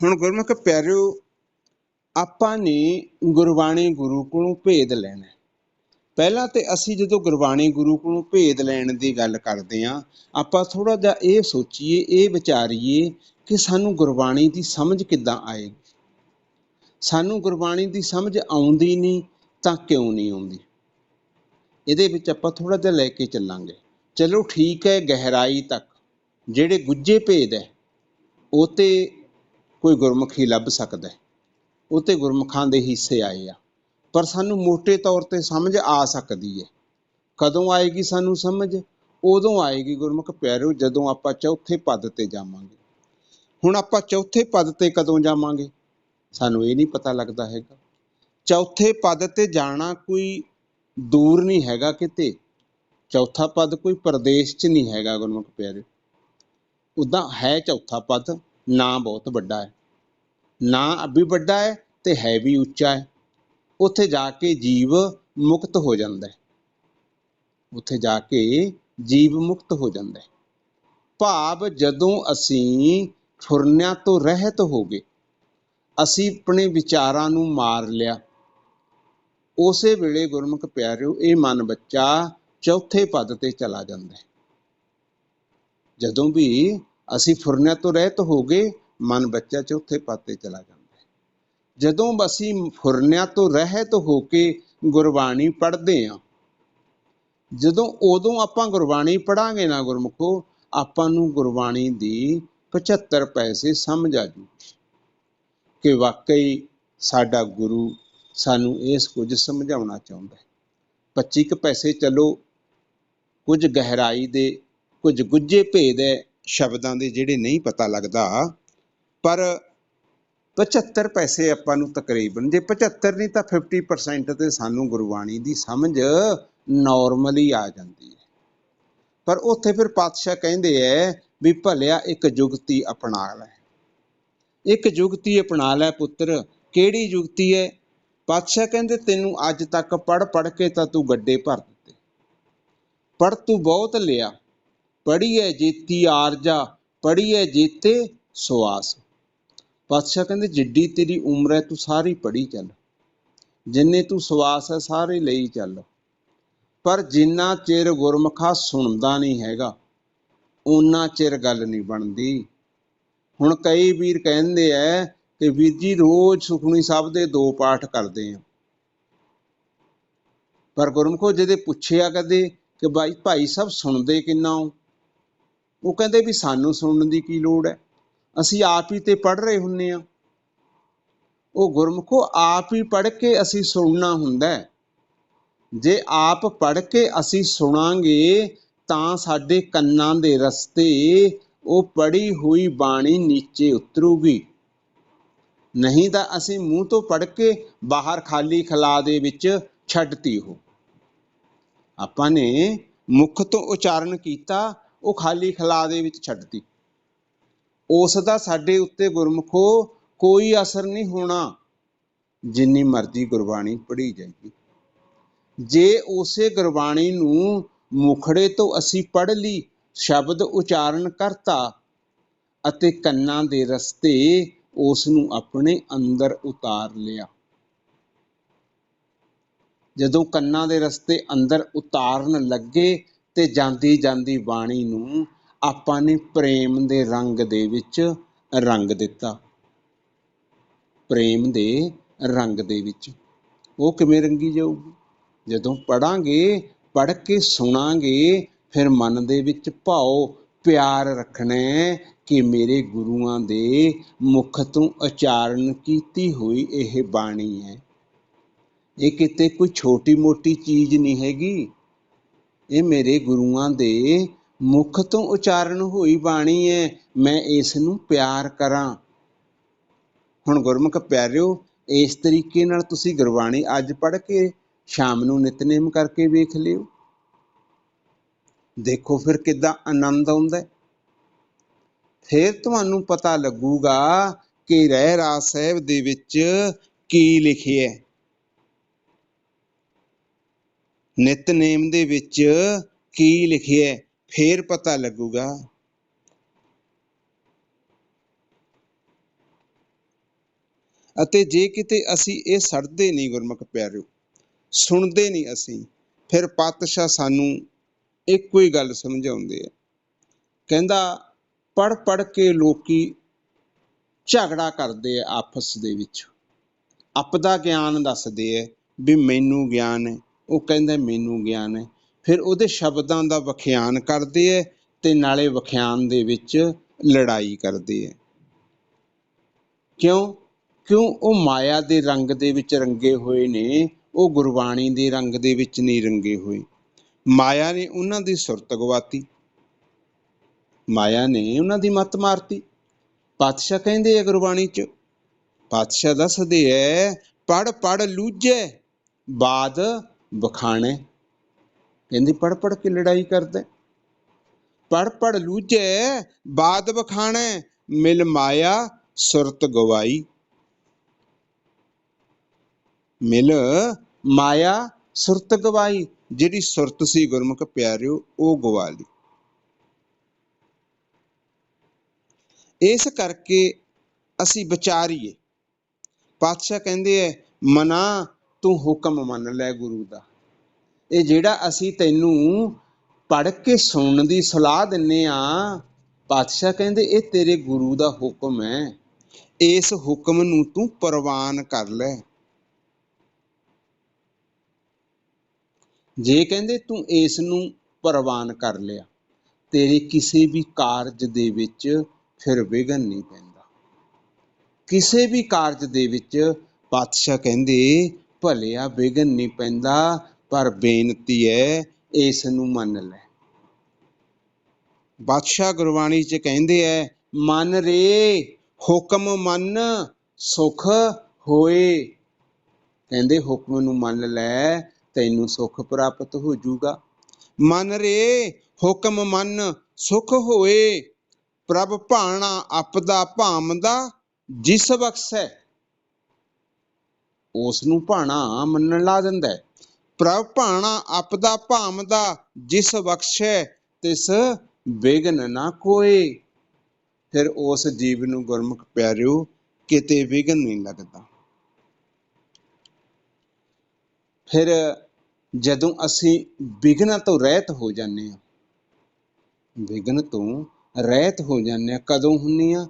ਹੁਣ ਗੁਰਮੁਖ ਪਿਆਰਿਓ, ਆਪਾਂ ਨੇ ਗੁਰਬਾਣੀ ਗੁਰੂ ਕੋਲੋਂ ਭੇਦ ਲੈਣਾ। ਪਹਿਲਾਂ ਤੇ ਅਸੀਂ ਜਦੋਂ ਗੁਰਬਾਣੀ ਗੁਰੂ ਕੋਲੋਂ ਭੇਦ ਲੈਣ ਦੀ ਗੱਲ ਕਰਦੇ ਹਾਂ, ਆਪਾਂ ਥੋੜ੍ਹਾ ਜਿਹਾ ਇਹ ਸੋਚੀਏ, ਇਹ ਵਿਚਾਰੀਏ ਕਿ ਸਾਨੂੰ ਗੁਰਬਾਣੀ ਦੀ ਸਮਝ ਕਿੱਦਾਂ ਆਏਗੀ। ਸਾਨੂੰ ਗੁਰਬਾਣੀ ਦੀ ਸਮਝ ਆਉਂਦੀ ਨਹੀਂ ਤਾਂ ਕਿਉਂ ਨਹੀਂ ਆਉਂਦੀ, ਇਹਦੇ ਵਿੱਚ ਆਪਾਂ ਥੋੜ੍ਹਾ ਜਿਹਾ ਲੈ ਕੇ ਚੱਲਾਂਗੇ। ਚਲੋ ਠੀਕ ਹੈ, ਗਹਿਰਾਈ ਤੱਕ ਜਿਹੜੇ ਗੁੱਝੇ ਭੇਦ ਹੈ ਉਹ ਤੇ ਕੋਈ ਗੁਰਮੁਖੀ ਲੱਭ ਸਕਦਾ, ਉਹ ਤੇ ਗੁਰਮੁਖਾਂ ਦੇ ਹਿੱਸੇ ਆਏ ਆ, ਪਰ ਸਾਨੂੰ ਮੋਟੇ ਤੌਰ ਤੇ ਸਮਝ ਆ ਸਕਦੀ ਹੈ। ਕਦੋਂ ਆਏਗੀ ਸਾਨੂੰ ਸਮਝ? ਉਦੋਂ ਆਏਗੀ ਗੁਰਮੁਖ ਪਿਆਰਿਓ ਜਦੋਂ ਆਪਾਂ ਚੌਥੇ ਪਦ ਤੇ ਜਾਵਾਂਗੇ। ਹੁਣ ਆਪਾਂ ਚੌਥੇ ਪਦ ਤੇ ਕਦੋਂ ਜਾਵਾਂਗੇ ਸਾਨੂੰ ਇਹ ਨਹੀਂ ਪਤਾ ਲੱਗਦਾ ਹੈਗਾ। ਚੌਥੇ ਪਦ ਤੇ ਜਾਣਾ ਕੋਈ ਦੂਰ ਨਹੀਂ ਹੈਗਾ ਕਿਤੇ, ਚੌਥਾ ਪਦ ਕੋਈ ਪ੍ਰਦੇਸ਼ 'ਚ ਨਹੀਂ ਹੈਗਾ ਗੁਰਮੁਖ ਪਿਆਰਿਓ। ਉੱਦਾਂ ਹੈ ਚੌਥਾ ਪਦ, ਨਾਂ ਬਹੁਤ ਵੱਡਾ ਹੈ, ਨਾਂ ਵੀ ਵੱਡਾ ਹੈ ਤੇ ਹੈ ਵੀ ਉੱਚਾ ਹੈ। ਉੱਥੇ ਜਾ ਕੇ ਜੀਵ ਮੁਕਤ ਹੋ ਜਾਂਦਾ ਹੈ, ਉੱਥੇ ਜਾ ਕੇ ਜੀਵ ਮੁਕਤ ਹੋ ਜਾਂਦਾ ਹੈ। ਭਾਵ ਜਦੋਂ ਅਸੀਂ ਫੁਰਨਿਆਂ ਤੋਂ ਰਹਿਤ ਹੋ ਗਏ, ਅਸੀਂ ਆਪਣੇ ਵਿਚਾਰਾਂ ਨੂੰ ਮਾਰ ਲਿਆ, ਉਸੇ ਵੇਲੇ ਗੁਰਮੁਖ ਪਿਆਰਿਓ ਇਹ ਮਨ ਬੱਚਾ ਚੌਥੇ ਪਦ ਤੇ ਚਲਾ ਜਾਂਦਾ ਹੈ। ਜਦੋਂ ਵੀ ਅਸੀਂ ਫੁਰਨਿਆਂ ਤੋਂ ਰਹਿਤ ਹੋ ਗਏ, ਮਨ ਬੱਚਾ ਚੌਥੇ ਪਦ ਤੇ ਚਲਾ ਜਾਂਦਾ ਹੈ। ਜਦੋਂ ਅਸੀਂ ਫੁਰਨਿਆਂ ਤੋਂ ਰਹਿਤ ਹੋ ਕੇ ਗੁਰਬਾਣੀ ਪੜ੍ਹਦੇ ਹਾਂ, ਜਦੋਂ ਉਦੋਂ ਆਪਾਂ ਗੁਰਬਾਣੀ ਪੜ੍ਹਾਂਗੇ ਨਾ ਗੁਰਮੁਖੋ, ਆਪਾਂ ਨੂੰ ਗੁਰਬਾਣੀ ਦੀ 75 ਪੈਸੇ ਸਮਝ ਆ ਜੂਗੀ ਕਿ ਵਾਕਈ ਸਾਡਾ ਗੁਰੂ ਸਾਨੂੰ ਇਸ ਕੁਝ ਸਮਝਾਉਣਾ ਚਾਹੁੰਦਾ ਹੈ। 25 ਕੁ ਪੈਸੇ ਚਲੋ ਕੁਝ ਗਹਿਰਾਈ ਦੇ, ਕੁਝ ਗੁੱਝੇ ਭੇਦ ਹੈ ਸ਼ਬਦਾਂ ਦੇ ਜਿਹੜੇ ਨਹੀਂ ਪਤਾ ਲੱਗਦਾ, ਪਰ 75 ਪੈਸੇ ਆਪਾਂ ਨੂੰ ਤਕਰੀਬਨ, ਜੇ 75 ਨਹੀਂ ਤਾਂ 50% ਤੇ ਸਾਨੂੰ ਗੁਰਬਾਣੀ ਦੀ ਸਮਝ ਨੋਰਮਲੀ ਆ ਜਾਂਦੀ ਹੈ। ਪਰ ਉੱਥੇ ਫਿਰ ਪਾਤਸ਼ਾਹ ਕਹਿੰਦੇ ਹੈ ਵੀ ਭਲਿਆ ਇੱਕ ਜੁਗਤੀ ਅਪਣਾ ਲੈ, ਇੱਕ ਜੁਗਤੀ ਅਪਣਾ ਲੈ ਪੁੱਤਰ। ਕਿਹੜੀ ਜੁਗਤੀ ਹੈ? ਪਾਤਸ਼ਾਹ ਕਹਿੰਦੇ ਤੈਨੂੰ ਅੱਜ ਤੱਕ ਪੜ੍ਹ ਕੇ ਤਾਂ ਤੂੰ ਗੱਡੇ ਭਰ ਦਿੱਤੇ, ਪੜ੍ਹ ਤੂੰ ਬਹੁਤ ਲਿਆ, ਪੜ੍ਹੀਏ ਜੇਤੀ ਆਰਜਾ, ਪੜ੍ਹੀਏ ਜੇਤੇ ਸੁਆਸ। ਪਾਤਸ਼ਾਹ ਕਹਿੰਦੇ ਜਿੱਡੀ ਤੇਰੀ ਉਮਰ ਹੈ ਤੂੰ ਸਾਰੀ ਪੜ੍ਹੀ ਚੱਲ, ਜਿੰਨੇ ਤੂੰ ਸਵਾਸ ਹੈ ਸਾਰੇ ਲਈ ਚੱਲ, ਪਰ ਜਿੰਨਾ ਚਿਰ ਗੁਰਮੁਖਾ ਸੁਣਦਾ ਨਹੀਂ ਹੈਗਾ ਓਨਾ ਚਿਰ ਗੱਲ ਨਹੀਂ ਬਣਦੀ। ਹੁਣ ਕਈ ਵੀਰ ਕਹਿੰਦੇ ਐ ਕਿ ਵੀਰ ਜੀ ਰੋਜ਼ ਸੁਖਮਨੀ ਸਾਹਿਬ ਦੇ 2 ਪਾਠ ਕਰਦੇ ਆ, ਪਰ ਗੁਰਮੁਖੋ ਜਿਹਦੇ ਪੁੱਛਿਆ ਕਦੇ ਕਿ ਭਾਈ ਸਾਹਿਬ ਸੁਣਦੇ ਕਿੰਨਾ ਹੋ, ਉਹ ਕਹਿੰਦੇ ਵੀ ਸਾਨੂੰ ਸੁਣਨ ਦੀ ਕੀ ਲੋੜ ਹੈ, ਅਸੀਂ ਆਪ ਹੀ ਤੇ ਪੜ੍ਹ ਰਹੇ ਹੁੰਦੇ ਹਾਂ। ਉਹ ਗੁਰਮੁਖੋ ਆਪ ਹੀ ਪੜ੍ਹ ਕੇ ਅਸੀਂ ਸੁਣਨਾ ਹੁੰਦਾ, ਜੇ ਆਪ ਪੜ੍ਹ ਕੇ ਅਸੀਂ ਸੁਣਾਂਗੇ ਤਾਂ ਸਾਡੇ ਕੰਨਾਂ ਦੇ ਰਸਤੇ ਉਹ ਪੜ੍ਹੀ ਹੋਈ ਬਾਣੀ ਨੀਚੇ ਉਤਰੂਗੀ, ਨਹੀਂ ਤਾਂ ਅਸੀਂ ਮੂੰਹ ਤੋਂ ਪੜ੍ਹ ਕੇ ਬਾਹਰ ਖਾਲੀ ਖਲਾ ਦੇ ਵਿੱਚ ਛੱਡਤੀ। ਉਹ ਆਪਾਂ ਨੇ ਮੁਖ ਤੋਂ ਉਚਾਰਨ ਕੀਤਾ, ਉਹ ਖਾਲੀ ਖਲਾ ਦੇ ਵਿੱਚ ਛੱਡਤੀ, ਉਸ ਦਾ ਸਾਡੇ ਉੱਤੇ ਗੁਰਮੁਖੋ ਕੋਈ ਅਸਰ ਨਹੀਂ ਹੋਣਾ, ਜਿੰਨੀ ਮਰਜ਼ੀ ਗੁਰਬਾਣੀ ਪੜ੍ਹੀ ਜਾਏਗੀ। ਜੇ ਉਸੇ ਗੁਰਬਾਣੀ ਨੂੰ ਮੁਖੜੇ ਤੋਂ ਅਸੀਂ ਪੜ੍ਹ ਲਈ, ਸ਼ਬਦ ਉਚਾਰਨ ਕਰਤਾ ਅਤੇ ਕੰਨਾਂ ਦੇ ਰਸਤੇ ਉਸ ਨੂੰ ਆਪਣੇ ਅੰਦਰ ਉਤਾਰ ਲਿਆ, ਜਦੋਂ ਕੰਨਾਂ ਦੇ ਰਸਤੇ ਅੰਦਰ ਉਤਾਰਨ ਲੱਗੇ ਤੇ ਜਾਂਦੀ ਜਾਂਦੀ ਬਾਣੀ ਨੂੰ ਆਪਾਂ ਨੇ ਪ੍ਰੇਮ ਦੇ ਰੰਗ ਦੇ ਵਿੱਚ ਰੰਗ ਦਿੱਤਾ। ਪ੍ਰੇਮ ਦੇ ਰੰਗ ਦੇ ਵਿੱਚ ਉਹ ਕਿਵੇਂ ਰੰਗੀ ਜਾਊਗੀ? ਜਦੋਂ ਪੜ੍ਹਾਂਗੇ, ਪੜ੍ਹ ਕੇ ਸੁਣਾਂਗੇ, ਫਿਰ ਮਨ ਦੇ ਵਿੱਚ ਭਾਉ ਪਿਆਰ ਰੱਖਣਾ ਕਿ ਮੇਰੇ ਗੁਰੂਆਂ ਦੇ ਮੁਖ ਤੋਂ ਉਚਾਰਨ ਕੀਤੀ ਹੋਈ ਇਹ ਬਾਣੀ ਹੈ, ਇਹ ਕਿਤੇ ਕੋਈ ਛੋਟੀ ਮੋਟੀ ਚੀਜ਼ ਨਹੀਂ ਹੈਗੀ, ਇਹ ਮੇਰੇ ਗੁਰੂਆਂ ਦੇ ਮੁਖ ਤੋਂ ਉਚਾਰਨ ਹੋਈ ਬਾਣੀ ਹੈ, ਮੈਂ ਇਸ ਨੂੰ ਪਿਆਰ ਕਰਾਂ। ਹੁਣ ਗੁਰਮੁਖ ਪਿਆਰਿਓ, ਇਸ ਤਰੀਕੇ ਨਾਲ ਤੁਸੀਂ ਗੁਰਬਾਣੀ ਅੱਜ ਪੜ੍ਹ ਕੇ ਸ਼ਾਮ ਨੂੰ ਨਿਤਨੇਮ ਕਰਕੇ ਵੇਖ ਲਿਓ, ਦੇਖੋ ਫਿਰ ਕਿੱਦਾਂ ਆਨੰਦ ਆਉਂਦਾ। ਫਿਰ ਤੁਹਾਨੂੰ ਪਤਾ ਲੱਗੂਗਾ ਕਿ ਰਹਿਰਾਸ ਸਾਹਿਬ ਦੇ ਵਿੱਚ ਕੀ ਲਿਖਿਆ, ਨਿਤਨੇਮ ਦੇ ਵਿੱਚ ਕੀ ਲਿਖਿਆ, ਫਿਰ ਪਤਾ ਲੱਗੂਗਾ। ਅਤੇ ਜੇ ਕਿਤੇ ਅਸੀਂ ਇਹ ਛੱਡਦੇ ਨਹੀਂ ਗੁਰਮੁਖ ਪਿਆਰਿਓ, ਸੁਣਦੇ ਨਹੀਂ ਅਸੀਂ, ਫਿਰ ਪਾਤਸ਼ਾਹ ਸਾਨੂੰ ਇੱਕੋ ਹੀ ਗੱਲ ਸਮਝਾਉਂਦੇ ਆ। ਕਹਿੰਦਾ ਪੜ੍ਹ ਪੜ੍ਹ ਕੇ ਲੋਕੀ ਝਗੜਾ ਕਰਦੇ ਆ ਆਪਸ ਦੇ ਵਿੱਚ, ਆਪਦਾ ਗਿਆਨ ਦੱਸਦੇ ਹੈ ਵੀ ਮੈਨੂੰ ਗਿਆਨ ਹੈ, ਉਹ ਕਹਿੰਦਾ ਮੈਨੂੰ ਗਿਆਨ ਹੈ। ਫਿਰ ਉਹਦੇ ਸ਼ਬਦਾਂ ਦਾ ਵਿਖਿਆਨ ਕਰਦੇ ਹੈ ਤੇ ਨਾਲੇ ਵਿਖਿਆਨ ਦੇ ਵਿੱਚ ਲੜਾਈ ਕਰਦੇ ਹੈ। ਕਿਉਂ? ਕਿਉਂ ਉਹ ਮਾਇਆ ਦੇ ਰੰਗ ਦੇ ਵਿੱਚ ਰੰਗੇ ਹੋਏ ਨੇ, ਉਹ ਗੁਰਬਾਣੀ ਦੇ ਰੰਗ ਦੇ ਵਿੱਚ ਨਹੀਂ ਰੰਗੇ ਹੋਏ। ਮਾਇਆ ਨੇ ਉਹਨਾਂ ਦੀ ਸੁਰਤ ਗਵਾਤੀ, ਮਾਇਆ ਨੇ ਉਹਨਾਂ ਦੀ ਮੱਤ ਮਾਰਤੀ। ਪਾਤਸ਼ਾਹ ਕਹਿੰਦੇ ਆ ਗੁਰਬਾਣੀ 'ਚ, ਪਾਤਸ਼ਾਹ ਦੱਸਦੇ ਐ ਪੜ੍ਹ ਪੜ੍ਹ ਲੂਝੇ ਬਾਦ ਬਖਾਣੇ। ਕਹਿੰਦੇ ਪੜ੍ਹ ਪੜ੍ਹ ਕੇ ਲੜਾਈ ਕਰਦਾ, ਪੜ੍ਹ ਪੜ੍ਹ ਲੂਝੇ ਬਾਦ ਬਖਾਣੇ, ਮਿਲ ਮਾਇਆ ਸੁਰਤ ਗਵਾਈ। ਮਿਲ ਮਾਇਆ ਸੁਰਤ ਗਵਾਈ, ਜਿਹੜੀ ਸੁਰਤ ਸੀ ਗੁਰਮੁਖ ਪਿਆਰਿਓ ਉਹ ਗਵਾ ਲਈ। ਇਸ ਕਰਕੇ ਅਸੀਂ ਵਿਚਾਰੀਏ। ਪਾਤਸ਼ਾਹ ਕਹਿੰਦੇ ਐ ਮਨਾ ਤੂੰ ਹੁਕਮ ਮੰਨ ਲੈ ਗੁਰੂ ਦਾ। ਇਹ ਜਿਹੜਾ ਅਸੀਂ ਤੈਨੂੰ ਪੜ੍ਹ ਕੇ ਸੁਣਨ ਦੀ ਸਲਾਹ ਦਿੰਨੇ ਆ, ਪਾਤਸ਼ਾਹ ਕਹਿੰਦੇ ਇਹ ਤੇਰੇ ਗੁਰੂ ਦਾ ਹੁਕਮ ਹੈ, ਇਸ ਹੁਕਮ ਨੂੰ ਤੂੰ ਪ੍ਰਵਾਨ ਕਰ ਲੈ। ਜੇ ਕਹਿੰਦੇ ਤੂੰ ਇਸ ਨੂੰ ਪ੍ਰਵਾਨ ਕਰ ਲਿਆ, ਤੇਰੇ ਕਿਸੇ ਵੀ ਕਾਰਜ ਦੇ ਵਿੱਚ ਫਿਰ ਵਿਘਨ ਨਹੀਂ ਪੈਂਦਾ। ਕਿਸੇ ਵੀ ਕਾਰਜ ਦੇ ਵਿੱਚ ਪਾਤਸ਼ਾਹ ਕਹਿੰਦੇ ਭਲਿਆ ਵਿਘਨ ਨਹੀਂ ਪੈਂਦਾ, ਪਰ ਬੇਨਤੀ ਹੈ ਇਸ ਨੂੰ ਮੰਨ ਲੈ। ਬਾਦਸ਼ਾਹ ਗੁਰਬਾਣੀ 'ਚ ਕਹਿੰਦੇ ਐ ਮਨ ਰੇ ਹੁਕਮ ਮੰਨ ਸੁਖ ਹੋਏ। ਕਹਿੰਦੇ ਹੁਕਮ ਨੂੰ ਮੰਨ ਲੈ ਤੈਨੂੰ ਸੁਖ ਪ੍ਰਾਪਤ ਹੋ ਜਾਊਗਾ। ਮਨ ਰੇ ਹੁਕਮ ਮੰਨ ਸੁਖ ਹੋਏ, ਪ੍ਰਭ ਭਾਣਾ ਆਪਦਾ ਭਾਮਦਾ ਜਿਸ ਬਖਸ਼ੈ। ਉਸ ਨੂੰ ਭਾਣਾ ਮੰਨਣ ਲਾ ਦਿੰਦਾ। ਪ੍ਰਭ ਭਾਣਾ ਆਪਦਾ ਭਾਮਦਾ ਜਿਸ ਬਖਸ਼ੈ, ਤਿਸ ਵਿਘਨ ਨਾ ਕੋਏ। ਫਿਰ ਉਸ ਜੀਵ ਨੂੰ ਗੁਰਮੁਖ ਪਿਆਰਿਓ ਕਿਤੇ ਵਿਘਨ ਨਹੀਂ ਲੱਗਦਾ। ਫਿਰ ਜਦੋਂ ਅਸੀਂ ਵਿਘਨ ਤੋਂ ਰਹਿਤ ਹੋ ਜਾਂਦੇ ਹਾਂ, ਵਿਘਨ ਤੋਂ ਰਹਿਤ ਹੋ ਜਾਂਦੇ ਹਾਂ, ਕਦੋਂ ਹੁੰਦੇ ਹਾਂ?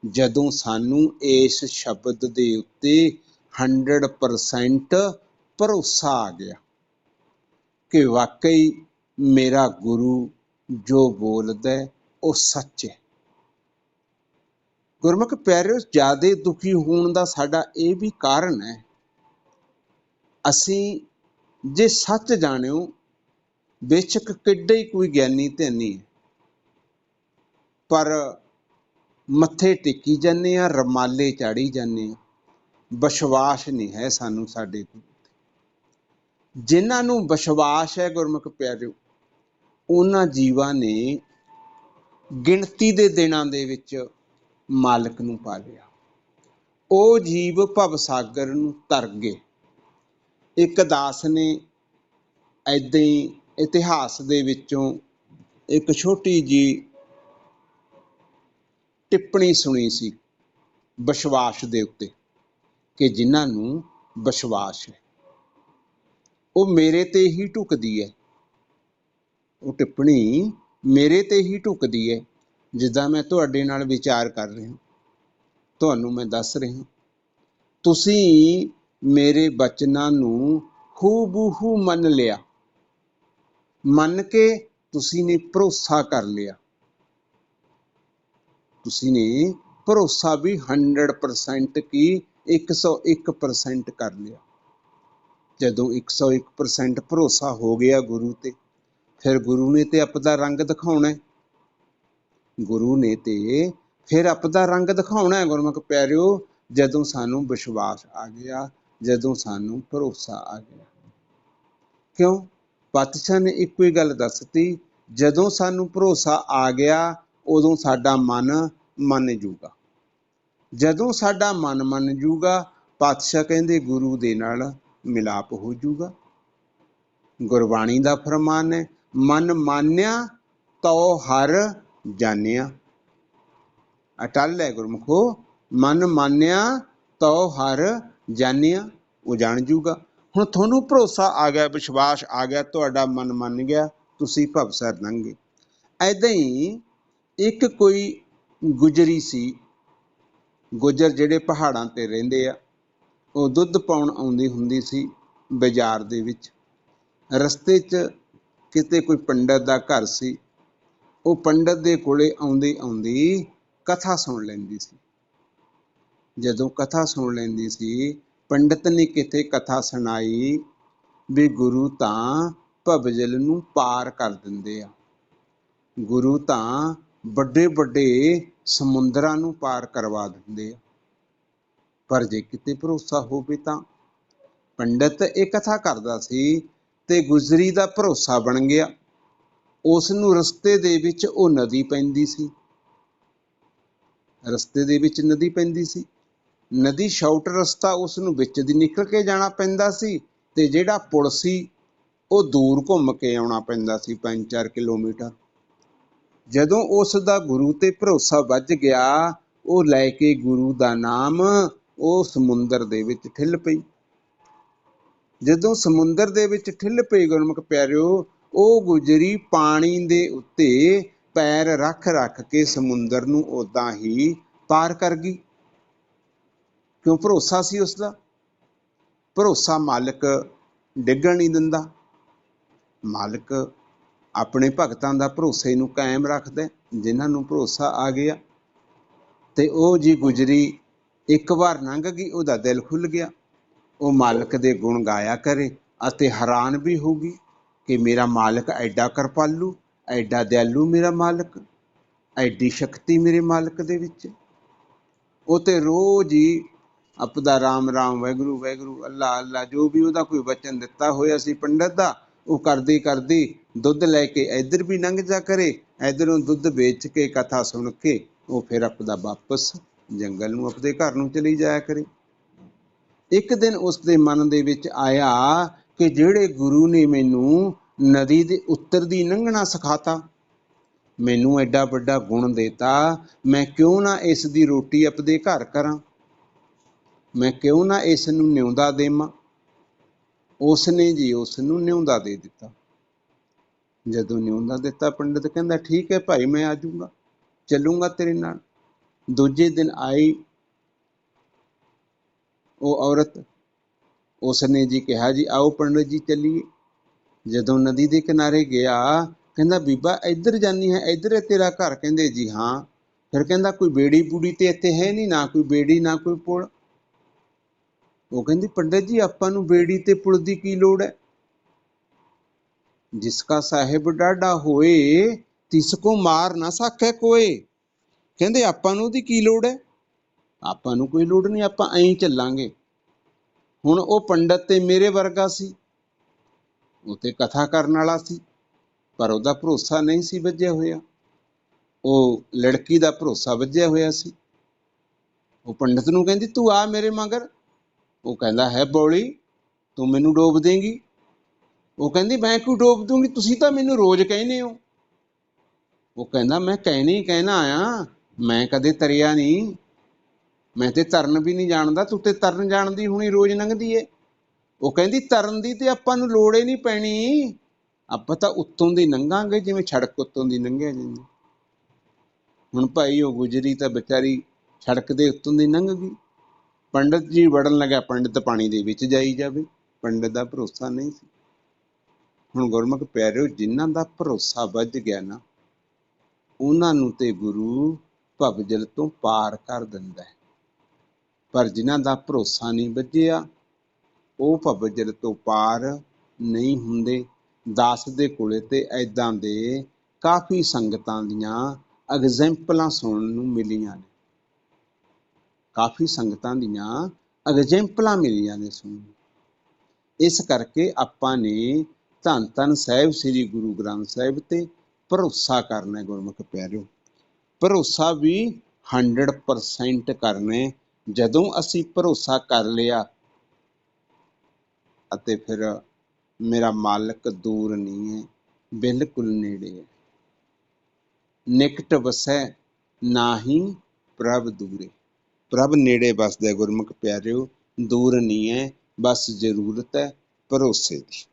ਜਦੋਂ ਸਾਨੂੰ ਇਸ ਸ਼ਬਦ ਦੇ ਉੱਤੇ 100% ਭਰੋਸਾ ਆ ਗਿਆ ਕਿ ਵਾਕਈ ਮੇਰਾ ਗੁਰੂ ਜੋ ਬੋਲਦਾ ਉਹ ਸੱਚ ਹੈ। ਗੁਰਮੁਖ ਪਿਆਰਿਓ, ਜ਼ਿਆਦਾ ਦੁਖੀ ਹੋਣ ਦਾ ਸਾਡਾ ਇਹ ਵੀ ਕਾਰਨ ਹੈ, ਅਸੀਂ ਜੇ ਸੱਚ ਜਾਣਿਓ ਬੇਸ਼ੱਕ ਕਿੱਡਾ ਹੀ ਕੋਈ ਗਿਆਨੀ ਧਿਆਨੀ ਹੈ, ਪਰ ਮੱਥੇ ਟੇਕੀ ਜਾਂਦੇ ਆ, ਰਮਾਲੇ ਚਾੜੀ ਜਾਂਦੇ ਆ, ਵਿਸ਼ਵਾਸ ਨਹੀਂ ਹੈ ਸਾਨੂੰ ਸਾਡੇ ਕੋਲ। ਜਿਨ੍ਹਾਂ ਨੂੰ ਵਿਸ਼ਵਾਸ ਹੈ ਗੁਰਮੁਖ ਪਿਆਰਿਓ, ਉਹਨਾਂ ਜੀਵਾਂ ਨੇ ਗਿਣਤੀ ਦੇ ਦਿਨਾਂ ਦੇ ਵਿੱਚ ਮਾਲਕ ਨੂੰ ਪਾ ਲਿਆ। ਉਹ ਜੀਵ ਭਵਸਾਗਰ ਨੂੰ ਤਰ ਗਏ। ਇੱਕ ਦਾਸ ਨੇ ਏਦਾਂ ਹੀ ਇਤਿਹਾਸ ਦੇ ਵਿੱਚੋਂ ਇੱਕ ਛੋਟੀ ਜਿਹੀ ਟਿੱਪਣੀ ਸੁਣੀ ਸੀ ਵਿਸ਼ਵਾਸ ਦੇ ਉੱਤੇ, ਕਿ ਜਿਨ੍ਹਾਂ ਨੂੰ ਵਿਸ਼ਵਾਸ ਹੈ ਉਹ ਮੇਰੇ ਤੇ ਹੀ ਢੁਕਦੀ ਹੈ। ਉਹ ਟਿੱਪਣੀ ਮੇਰੇ ਤੇ ਹੀ ਢੁਕਦੀ ਹੈ। ਜਿੱਦਾਂ ਮੈਂ ਤੁਹਾਡੇ ਨਾਲ ਵਿਚਾਰ ਕਰ ਰਿਹਾ, ਤੁਹਾਨੂੰ ਮੈਂ ਦੱਸ ਰਿਹਾ, ਤੁਸੀਂ ਮੇਰੇ ਬਚਨਾਂ ਨੂੰ ਹੂ-ਬਹੂ ਮੰਨ ਲਿਆ। ਮੰਨ ਕੇ ਤੁਸੀਂ ਨੇ ਭਰੋਸਾ ਕਰ ਲਿਆ। ਤੁਸੀਂ ਨੇ ਭਰੋਸਾ ਵੀ 100% ਕੀ 101% ਕਰ ਲਿਆ। ਜਦੋਂ 101% ਭਰੋਸਾ ਹੋ ਗਿਆ ਗੁਰੂ ਤੇ, ਫਿਰ ਗੁਰੂ ਨੇ ਤੇ ਆਪਦਾ ਰੰਗ ਦਿਖਾਉਣਾ। ਗੁਰੂ ਨੇ ਤੇ ਫਿਰ ਆਪਦਾ ਰੰਗ ਦਿਖਾਉਣਾ ਗੁਰਮੁਖ ਪਿਆਰਿਓ, ਜਦੋਂ ਸਾਨੂੰ ਵਿਸ਼ਵਾਸ ਆ ਗਿਆ, ਜਦੋਂ ਸਾਨੂੰ ਭਰੋਸਾ ਆ ਗਿਆ। ਕਿਉਂ? ਪਾਤਸ਼ਾਹ ਨੇ ਇੱਕੋ ਹੀ ਗੱਲ ਦੱਸਤੀ, ਜਦੋਂ ਸਾਨੂੰ ਭਰੋਸਾ ਆ ਗਿਆ ਉਦੋਂ ਸਾਡਾ ਮਨ ਮੰਨ ਜੂਗਾ। ਜਦੋਂ ਸਾਡਾ ਮਨ ਮੰਨ ਜੂਗਾ, ਪਾਤਸ਼ਾਹ ਕਹਿੰਦੇ ਗੁਰੂ ਦੇ ਨਾਲ ਮਿਲਾਪ ਹੋ ਜੂਗਾ। ਗੁਰਬਾਣੀ ਦਾ ਫਰਮਾਨ ਹੈ ਮਨ ਮਾਨਿਆ ਤਉ ਹਰ ਜਾਣਿਆ। ਅਟਲ ਹੈ ਗੁਰਮੁਖੋ, ਮਨ ਮਾਨਿਆ ਤੋ ਹਰ ਜਾਣਿਆ, ਉਹ ਜਾਣ ਜੂਗਾ। ਹੁਣ ਤੁਹਾਨੂੰ ਭਰੋਸਾ ਆ ਗਿਆ, ਵਿਸ਼ਵਾਸ ਆ ਗਿਆ, ਤੁਹਾਡਾ ਮਨ ਮੰਨ ਗਿਆ, ਤੁਸੀਂ ਭਵਸਰ ਲੰਘ ਗਏ। ਐਦਾਂ ਹੀ ਇੱਕ ਕੋਈ ਗੁਜਰੀ ਸੀ, ਗੁਜਰ ਜਿਹੜੇ ਪਹਾੜਾਂ ਤੇ ਰਹਿੰਦੇ ਆ, ਉਹ ਦੁੱਧ ਪਾਉਣ ਆਉਂਦੀ ਹੁੰਦੀ ਸੀ ਬਾਜ਼ਾਰ ਦੇ ਵਿੱਚ। ਰਸਤੇ 'ਚ ਕਿਤੇ ਕੋਈ ਪੰਡਤ ਦਾ ਘਰ ਸੀ, ਉਹ ਪੰਡਤ ਦੇ ਕੋਲੇ ਆਉਂਦੀ ਆਉਂਦੀ ਕਥਾ ਸੁਣ ਲੈਂਦੀ ਸੀ। ਜਦੋਂ ਕਥਾ ਸੁਣ ਲੈਂਦੀ ਸੀ, ਪੰਡਤ ਨੇ ਕਿਤੇ ਕਥਾ ਸੁਣਾਈ ਵੀ ਗੁਰੂ ਤਾਂ ਭਵਜਲ ਨੂੰ ਪਾਰ ਕਰ ਦਿੰਦੇ ਆ, ਗੁਰੂ ਤਾਂ ਵੱਡੇ ਵੱਡੇ ਸਮੁੰਦਰਾਂ ਨੂੰ ਪਾਰ ਕਰਵਾ ਦਿੰਦੇ ਆ। ਪਰ ਜੇ ਕਿਤੇ ਭਰੋਸਾ ਹੋਵੇ ਤਾਂ। ਪੰਡਤ ਇਹ ਕਥਾ ਕਰਦਾ ਸੀ ਤੇ ਗੁਜਰੀ ਦਾ ਭਰੋਸਾ ਬਣ ਗਿਆ। ਉਸ ਨੂੰ ਰਸਤੇ ਦੇ ਵਿੱਚ ਉਹ ਨਦੀ ਪੈਂਦੀ ਸੀ, ਰਸਤੇ ਦੇ ਵਿੱਚ ਨਦੀ ਪੈਂਦੀ ਸੀ। ਨਦੀ ਸ਼ਾਰਟ ਰਸਤਾ, ਉਸ ਨੂੰ ਵਿੱਚ ਦੀ ਨਿਕਲ ਕੇ ਜਾਣਾ ਪੈਂਦਾ ਸੀ, ਤੇ ਜਿਹੜਾ ਪੁਲ ਸੀ ਉਹ ਦੂਰ ਘੁੰਮ ਕੇ ਆਉਣਾ ਪੈਂਦਾ ਸੀ 5-4 ਕਿਲੋਮੀਟਰ। ਜਦੋਂ ਉਸ ਦਾ ਗੁਰੂ ਤੇ ਭਰੋਸਾ ਵੱਜ ਗਿਆ, ਉਹ ਲੈ ਕੇ ਗੁਰੂ ਦਾ ਨਾਮ ਉਹ ਸਮੁੰਦਰ ਦੇ ਵਿੱਚ ਠਿੱਲ ਪਈ। ਜਦੋਂ ਸਮੁੰਦਰ ਦੇ ਵਿੱਚ ਠਿੱਲ ਪਈ ਗੁਰਮੁਖ ਪਿਆਰਿਓ, ਉਹ ਗੁਜਰੀ ਪਾਣੀ ਦੇ ਉੱਤੇ ਪੈਰ ਰੱਖ ਰੱਖ ਕੇ ਸਮੁੰਦਰ ਨੂੰ ਉਦਾਂ ਹੀ ਪਾਰ ਕਰ ਗਈ। ਕਿਉਂ? ਭਰੋਸਾ ਸੀ ਉਸਦਾ। ਭਰੋਸਾ ਮਾਲਕ ਡਿੱਗਣ ਨਹੀਂ ਦਿੰਦਾ। ਮਾਲਕ ਆਪਣੇ ਭਗਤਾਂ ਦਾ ਭਰੋਸੇ ਨੂੰ ਕਾਇਮ ਰੱਖਦਾ। ਜਿਨ੍ਹਾਂ ਨੂੰ ਭਰੋਸਾ ਆ ਗਿਆ ਤੇ ਉਹ ਜੀ ਗੁਜਰੀ ਇੱਕ ਵਾਰ ਲੰਘ ਗਈ, ਉਹਦਾ ਦਿਲ ਖੁੱਲ੍ਹ ਗਿਆ। ਉਹ ਮਾਲਕ ਦੇ ਗੁਣ ਗਾਇਆ ਕਰੇ ਅਤੇ ਹੈਰਾਨ ਵੀ ਹੋਊਗੀ ਕਿ ਮੇਰਾ ਮਾਲਕ ਐਡਾ ਕਿਰਪਾਲੂ, ਐਡਾ ਦਿਆਲੂ ਮੇਰਾ ਮਾਲਕ, ਐਡੀ ਸ਼ਕਤੀ ਮੇਰੇ ਮਾਲਕ ਦੇ ਵਿੱਚ। ਉਹ ਤੇ ਰੋਜ਼ ਹੀ ਆਪਦਾ ਰਾਮ ਰਾਮ, ਵਾਹਿਗੁਰੂ ਵਾਹਿਗੁਰੂ, ਅੱਲਾ ਅੱਲਾ, ਜੋ ਵੀ ਉਹਦਾ ਕੋਈ ਵਚਨ ਦਿੱਤਾ ਹੋਇਆ ਸੀ ਪੰਡਤ ਦਾ, ਉਹ ਕਰਦੀ ਕਰਦੀ ਦੁੱਧ ਲੈ ਕੇ ਇੱਧਰ ਵੀ ਲੰਘ ਜਾ ਕਰੇ, ਇੱਧਰੋਂ ਦੁੱਧ ਵੇਚ ਕੇ ਕਥਾ ਸੁਣ ਕੇ ਉਹ ਫਿਰ ਆਪਦਾ ਵਾਪਸ ਜੰਗਲ ਨੂੰ, ਆਪਦੇ ਘਰ ਨੂੰ ਚਲੀ ਜਾਇਆ ਕਰੇ। ਇੱਕ ਦਿਨ ਉਸ ਦੇ ਮਨ ਦੇ ਵਿੱਚ ਆਇਆ ਕਿ ਜਿਹੜੇ ਗੁਰੂ ਨੇ ਮੈਨੂੰ ਨਦੀ ਦੇ ਉੱਤਰ ਦੀ ਲੰਘਣਾ ਸਿਖਾਤਾ, ਮੈਨੂੰ ਐਡਾ ਵੱਡਾ ਗੁਣ ਦੇਤਾ, ਮੈਂ ਕਿਉਂ ਨਾ ਇਸ ਦੀ ਰੋਟੀ ਆਪਦੇ ਘਰ ਕਰਾਂ, ਮੈਂ ਕਿਉਂ ਨਾ ਇਸ ਨੂੰ ਨਿਉਂਦਾ ਦੇਵਾਂ। ਉਸ ਨੇ ਜੀ ਉਸ ਨੂੰ ਨਿਉਂਦਾ ਦੇ ਦਿੱਤਾ। ਜਦੋਂ ਨਿਉਂਦਾ ਦਿੱਤਾ, ਪੰਡਤ ਕਹਿੰਦਾ ਠੀਕ ਹੈ ਭਾਈ, ਮੈਂ ਆ ਜਾਊਂਗਾ, ਚੱਲੂੰਗਾ ਤੇਰੇ ਨਾਲ। ਦੂਜੇ ਦਿਨ ਆਈ ਉਹ ਔਰਤ, ਉਸ ਨੇ ਜੀ ਕਿਹਾ ਜੀ ਆਓ ਪੰਡਤ ਜੀ ਚੱਲੀਏ। ਜਦੋਂ ਨਦੀ ਦੇ ਕਿਨਾਰੇ ਗਿਆ, ਕਹਿੰਦਾ ਬੀਬਾ ਇੱਧਰ ਜਾਨੀ ਹੈ, ਇੱਧਰ ਹੈ ਤੇਰਾ ਘਰ? ਕਹਿੰਦੇ ਜੀ ਹਾਂ। ਫਿਰ ਕਹਿੰਦਾ ਕੋਈ ਬੇੜੀ ਬੂੜੀ ਤੇ ਇੱਥੇ ਹੈ ਨਹੀਂ, ਨਾ ਕੋਈ ਬੇੜੀ ਨਾ ਕੋਈ ਪੁਲ। ਉਹ ਕਹਿੰਦੀ ਪੰਡਤ ਜੀ ਆਪਾਂ ਨੂੰ ਬੇੜੀ ਤੇ ਪੁਲ ਦੀ ਕੀ ਲੋੜ ਹੈ? ਜਿਸਕਾ ਸਾਹਿਬ ਡਾਢਾ ਹੋਏ, ਤਿਸ ਕੋ ਮਾਰ ਨਾ ਸਾਕੈ ਕੋਏ। ਕਹਿੰਦੇ ਆਪਾਂ ਨੂੰ ਉਹਦੀ ਕੀ ਲੋੜ ਹੈ? ਆਪਾਂ ਨੂੰ ਕੋਈ ਲੋੜ ਨਹੀਂ, ਆਪਾਂ ਐਂ ਚੱਲਾਂਗੇ। ਹੁਣ ਉਹ ਪੰਡਤ ਤੇ ਮੇਰੇ ਵਰਗਾ ਸੀ, ਉਹ ਤੇ ਕਥਾ ਕਰਨ ਵਾਲਾ ਸੀ, ਪਰ ਉਹਦਾ ਭਰੋਸਾ ਨਹੀਂ ਸੀ ਵੱਜਿਆ ਹੋਇਆ। ਉਹ ਲੜਕੀ ਦਾ ਭਰੋਸਾ ਵੱਜਿਆ ਹੋਇਆ ਸੀ। ਉਹ ਪੰਡਤ ਨੂੰ ਕਹਿੰਦੀ ਤੂੰ ਆ ਮੇਰੇ ਮਗਰ। ਉਹ ਕਹਿੰਦਾ ਹੈ ਬੋਲੀ, ਤੂੰ ਮੈਨੂੰ ਡੋਬ ਦੇਂਗੀ। ਉਹ ਕਹਿੰਦੀ ਮੈਂ ਕਿਉਂ ਡੋਬ ਦੂੰਗੀ, ਤੁਸੀਂ ਤਾਂ ਮੈਨੂੰ ਰੋਜ਼ ਕਹਿੰਦੇ ਹੋ। ਉਹ ਕਹਿੰਦਾ ਮੈਂ ਕਹਿਣੇ ਹੀ ਕਹਿਣਾ ਆਇਆ, ਮੈਂ ਕਦੇ ਤਰਿਆ ਨਹੀਂ, ਮੈਂ ਤੇ ਤਰਨ ਵੀ ਨਹੀਂ ਜਾਣਦਾ, ਤੂੰ ਤੇ ਤਰਨ ਜਾਣਦੀ ਹੁਣੀ, ਰੋਜ਼ ਲੰਘਦੀ ਏ। ਉਹ ਕਹਿੰਦੀ ਤਰਨ ਦੀ ਤੇ ਆਪਾਂ ਨੂੰ ਲੋੜ ਹੀ ਨਹੀਂ ਪੈਣੀ, ਆਪਾਂ ਤਾਂ ਉੱਤੋਂ ਦੀ ਲੰਘਾਂਗੇ ਜਿਵੇਂ ਸੜਕ ਉੱਤੋਂ ਦੀ ਲੰਘਿਆ ਜਾਂਦੀ। ਹੁਣ ਭਾਈ ਉਹ ਗੁਜਰੀ ਤਾਂ ਵਿਚਾਰੀ ਸੜਕ ਦੇ ਉੱਤੋਂ ਦੀ ਲੰਘ ਗਈ। ਪੰਡਤ ਜੀ ਵੜਨ ਲੱਗਿਆ, ਪੰਡਤ ਪਾਣੀ ਦੇ ਵਿੱਚ ਜਾਈ ਜਾਵੇ, ਪੰਡਤ ਦਾ ਭਰੋਸਾ ਨਹੀਂ ਸੀ। ਹੁਣ ਗੁਰਮੁਖ ਪਿਆਰਿਓ, ਜਿਨ੍ਹਾਂ ਦਾ ਭਰੋਸਾ ਵੱਜ ਗਿਆ ਨਾ, ਉਹਨਾਂ ਨੂੰ ਤੇ ਗੁਰੂ ਭਵਜਲ ਤੋਂ ਪਾਰ ਕਰ ਦਿੰਦਾ ਹੈ। ਪਰ ਜਿਨ੍ਹਾਂ ਦਾ ਭਰੋਸਾ ਨਹੀਂ ਵੱਜਿਆ, ਉਹ ਭਵਜਲ ਤੋਂ ਪਾਰ ਨਹੀਂ ਹੁੰਦੇ। ਦਾਸ ਦੇ ਕੋਲੇ ਤੇ ਐਦਾਂ ਦੇ ਕਾਫੀ ਸੰਗਤਾਂ ਦੀਆਂ ਐਗਜ਼ੈਂਪਲਾਂ ਸੁਣਨ ਨੂੰ ਮਿਲੀਆਂ ਨੇ, ਕਾਫੀ ਸੰਗਤਾਂ ਦੀਆਂ ਐਗਜ਼ੈਂਪਲਾਂ ਮਿਲੀਆਂ ਨੇ ਸੁਣਨ। ਇਸ ਕਰਕੇ ਆਪਾਂ ਨੇ ਧੰਨ ਧੰਨ ਸਾਹਿਬ ਸ੍ਰੀ ਗੁਰੂ ਗ੍ਰੰਥ ਸਾਹਿਬ ਤੇ ਭਰੋਸਾ ਕਰਨਾ। ਗੁਰਮੁਖ ਪਿਆਰਿਓ, ਭਰੋਸਾ ਵੀ 100% ਕਰਨਾ। ਜਦੋਂ ਅਸੀਂ ਭਰੋਸਾ ਕਰ ਲਿਆ ਅਤੇ ਫਿਰ ਮੇਰਾ ਮਾਲਕ ਦੂਰ ਨਹੀਂ ਹੈ, ਬਿਲਕੁਲ ਨੇੜੇ ਹੈ। ਨਿਕਟ ਵਸੈ ਨਾਹੀ ਪ੍ਰਭ ਦੂਰੇ। ਪ੍ਰਭ ਨੇੜੇ ਵਸਦਾ ਗੁਰਮੁਖ ਪਿਆਰਿਓ, ਦੂਰ ਨਹੀਂ ਹੈ, ਬਸ ਜ਼ਰੂਰਤ ਹੈ ਭਰੋਸੇ ਦੀ।